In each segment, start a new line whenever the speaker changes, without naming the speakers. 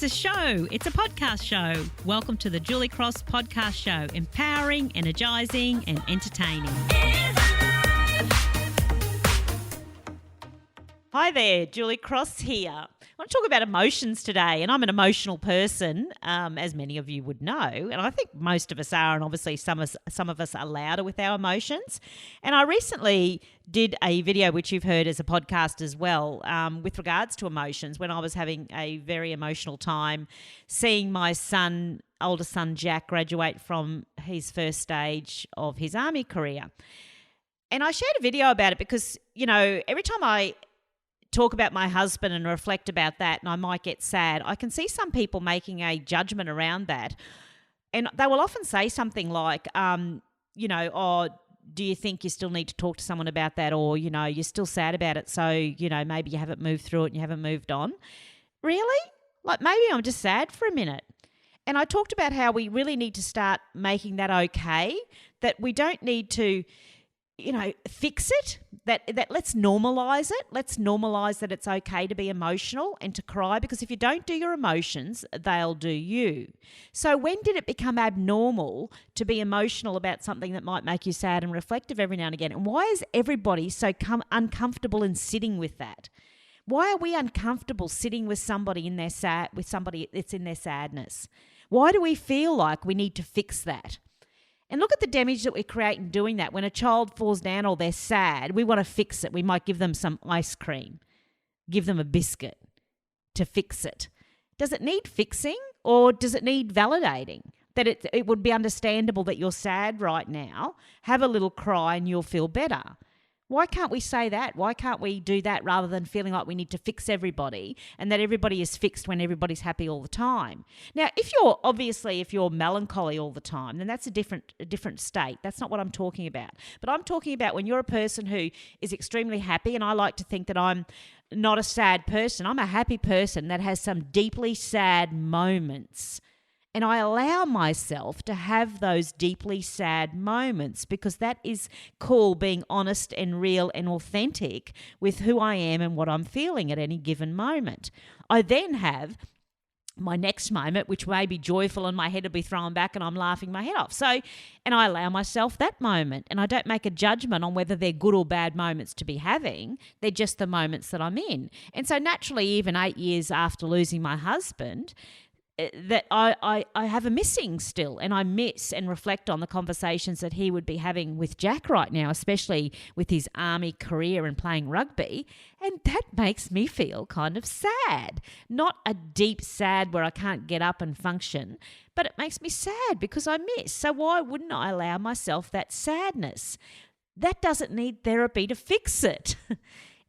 a show. It's a podcast show. Welcome to the Julie Cross Podcast Show. Empowering, energising and entertaining. Hi there, Julie Cross here. I want to talk about emotions today, and I'm an emotional person, as many of you would know, and I think most of us are, and obviously some of us are louder with our emotions. And I recently did a video, which you've heard as a podcast as well, with regards to emotions, when I was having a very emotional time seeing my older son Jack, graduate from his first stage of his army career. And I shared a video about it because, you know, every time I talk about my husband and reflect about that, and I might get sad, I can see some people making a judgment around that. And they will often say something like, oh, do you think you still need to talk to someone about that? Or, you're still sad about it, so, maybe you haven't moved through it and you haven't moved on. Really? Like, maybe I'm just sad for a minute. And I talked about how we really need to start making that okay, that we don't need to fix it, that let's normalise it. Let's normalise that it's okay to be emotional and to cry, because if you don't do your emotions, they'll do you. So when did it become abnormal to be emotional about something that might make you sad and reflective every now and again? And why is everybody so uncomfortable in sitting with that? Why are we uncomfortable sitting with somebody with somebody that's in their sadness? Why do we feel like we need to fix that? And look at the damage that we create in doing that. When a child falls down or they're sad, we want to fix it. We might give them some ice cream, give them a biscuit to fix it. Does it need fixing, or does it need validating? That it would be understandable that you're sad right now, have a little cry and you'll feel better. Why can't we say that? Why can't we do that rather than feeling like we need to fix everybody and that everybody is fixed when everybody's happy all the time? Now, if you're melancholy all the time, then that's a different state. That's not what I'm talking about. But I'm talking about when you're a person who is extremely happy, and I like to think that I'm not a sad person. I'm a happy person that has some deeply sad moments. And I allow myself to have those deeply sad moments, because that is called being honest and real and authentic with who I am and what I'm feeling at any given moment. I then have my next moment, which may be joyful and my head will be thrown back and I'm laughing my head off. And I allow myself that moment, and I don't make a judgment on whether they're good or bad moments to be having. They're just the moments that I'm in. And so naturally, even 8 years after losing my husband, that I have a missing still, and I miss and reflect on the conversations that he would be having with Jack right now, especially with his army career and playing rugby, and that makes me feel kind of sad. Not a deep sad where I can't get up and function, but it makes me sad because I miss. So why wouldn't I allow myself that sadness? That doesn't need therapy to fix it.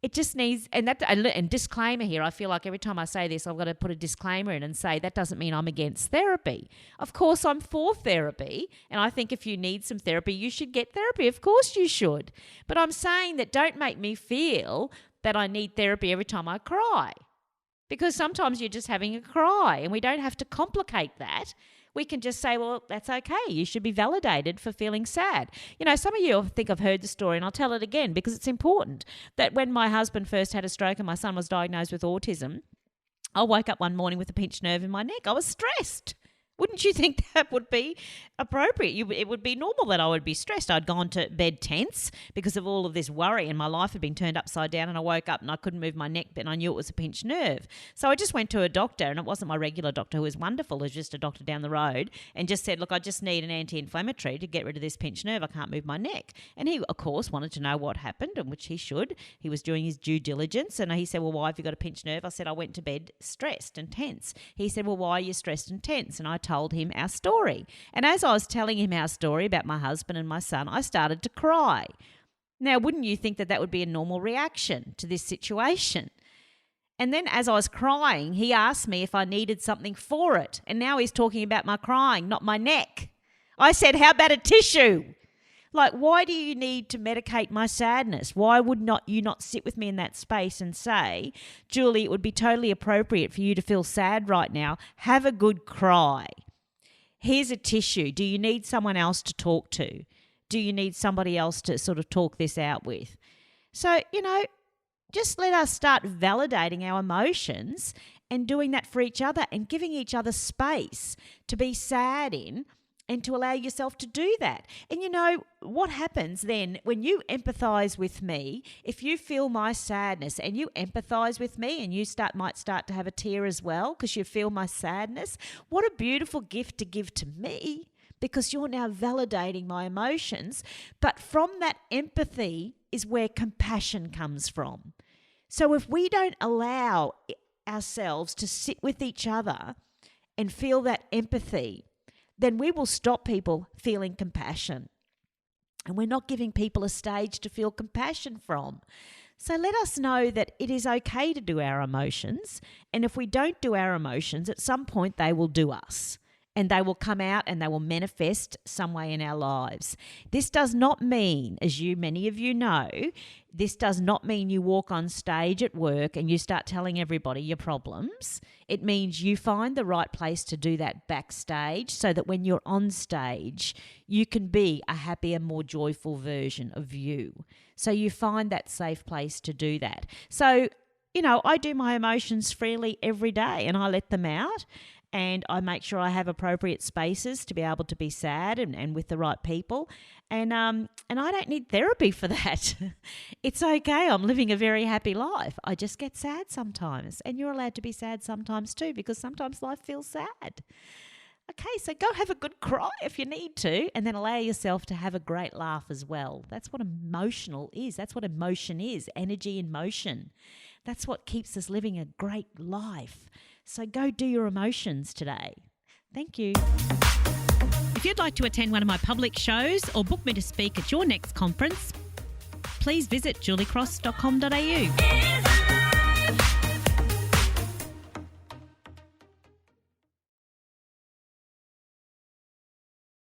It just needs, and disclaimer here, I feel like every time I say this, I've got to put a disclaimer in and say that doesn't mean I'm against therapy. Of course, I'm for therapy, and I think if you need some therapy, you should get therapy. Of course you should. But I'm saying that don't make me feel that I need therapy every time I cry, because sometimes you're just having a cry, and we don't have to complicate that. We can just say, well, that's okay. You should be validated for feeling sad. Some of you think I've heard the story, and I'll tell it again because it's important, that when my husband first had a stroke and my son was diagnosed with autism, I woke up one morning with a pinched nerve in my neck. I was stressed. Wouldn't you think that would be appropriate? It would be normal that I would be stressed. I'd gone to bed tense because of all of this worry, and my life had been turned upside down, and I woke up and I couldn't move my neck, but I knew it was a pinched nerve. So I just went to a doctor, and it wasn't my regular doctor who was wonderful. It was just a doctor down the road, and just said, look, I just need an anti-inflammatory to get rid of this pinched nerve. I can't move my neck. And he, of course, wanted to know what happened, and which he should. He was doing his due diligence, and he said, well, why have you got a pinched nerve? I said, I went to bed stressed and tense. He said, well, why are you stressed and tense? And I told him our story. And as I was telling him our story about my husband and my son, I started to cry. Now, wouldn't you think that that would be a normal reaction to this situation? And then as I was crying, he asked me if I needed something for it. And now he's talking about my crying, not my neck. I said, how about a tissue? Like, why do you need to medicate my sadness? Why would you not sit with me in that space and say, Julie, it would be totally appropriate for you to feel sad right now. Have a good cry. Here's a tissue. Do you need someone else to talk to? Do you need somebody else to sort of talk this out with? So, just let us start validating our emotions and doing that for each other and giving each other space to be sad in and to allow yourself to do that. And you know, what happens then when you empathise with me, if you feel my sadness and you empathise with me and you might start to have a tear as well because you feel my sadness, what a beautiful gift to give to me, because you're now validating my emotions. But from that empathy is where compassion comes from. So if we don't allow ourselves to sit with each other and feel that empathy, then we will stop people feeling compassion. And we're not giving people a stage to feel compassion from. So let us know that it is okay to do our emotions. And if we don't do our emotions, at some point they will do us. And they will come out and they will manifest some way in our lives. This does not mean, as many of you know, this does not mean you walk on stage at work and you start telling everybody your problems. It means you find the right place to do that backstage so that when you're on stage, you can be a happier, more joyful version of you. So you find that safe place to do that. So, you know, I do my emotions freely every day and I let them out. And I make sure I have appropriate spaces to be able to be sad and with the right people. And I don't need therapy for that. It's okay. I'm living a very happy life. I just get sad sometimes. And you're allowed to be sad sometimes too, because sometimes life feels sad. Okay, so go have a good cry if you need to, and then allow yourself to have a great laugh as well. That's what emotional is. That's what emotion is, energy in motion. That's what keeps us living a great life. So go do your emotions today. Thank you.
If you'd like to attend one of my public shows or book me to speak at your next conference, please visit juliecross.com.au.